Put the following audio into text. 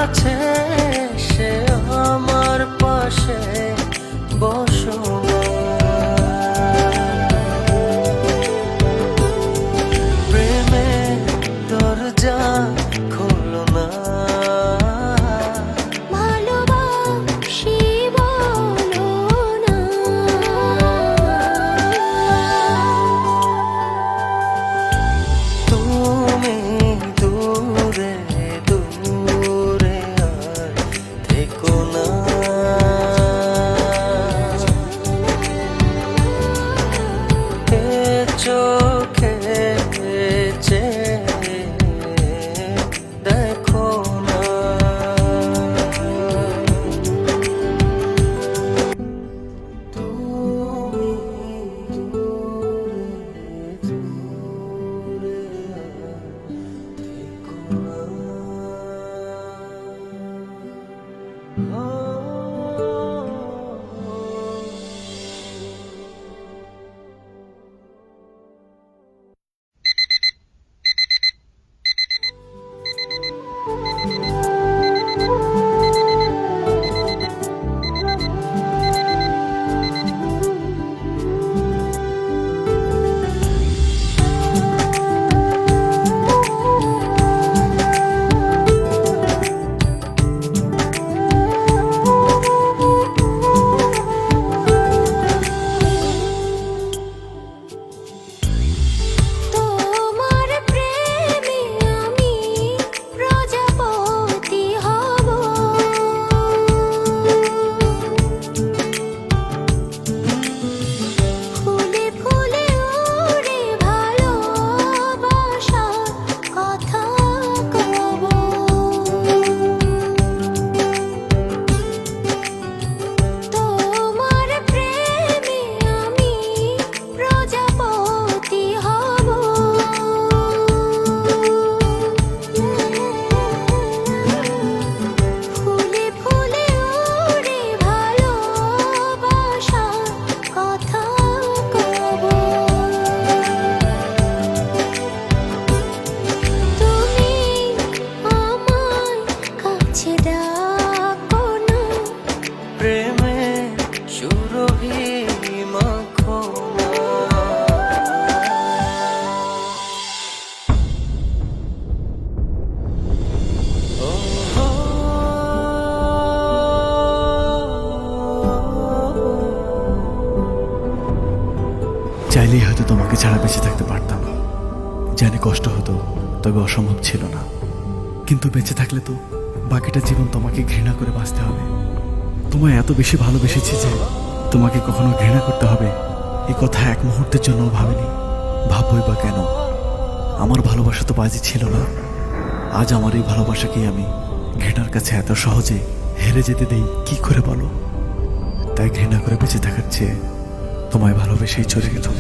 আছে সে আমার পাশে বসো না। প্রেমের দরজা খোলো না, ভালোবাসি বলো না। তুমি দূরে দূরে আর থেকো না। এ চোখে চেয়ে দেখো না। তুমি দূরে দূরে তোমার প্রেমে আমি প্রজাপতি হব, ফুলে ফুলে উড়ে ভালোবাসার কথা কব। তোমার প্রেমে আমি প্রজাপতি হব, ফুলে ফুলে উড়ে ভালোবাসার কথা কব। তুমি আমায় কাছে ডাকো না, প্রেমে সুরভি মাখো না। ও হো, চাইলেই হয়তো তোমাকে ছাড়া বেঁচে থাকতে পারতাম। জানি কষ্ট হতো, তবে অসম্ভব ছিল না। কিন্তু বেঁচে থাকলে তো বাকিটা জীবন তোমাকে ঘৃণা করে বাঁচতে হবে। তোমায় এত বেশি ভালোবেসেছি যে তোমাকে কখনো ঘৃণা করতে হবে এই কথা এক মুহূর্তের জন্য ভাবিনি। ভাববই বা কেন? আমার ভালোবাসা তো বাজি ছিল না। আজ আমার এই ভালোবাসাকে আমি ঘৃণার কাছে এত সহজে হেরে যেতে দেই কি করে বলো? তাই ঘৃণা করে বেঁচে থাকার চেয়ে তোমায় ভালোবেসেই চলে গেলাম।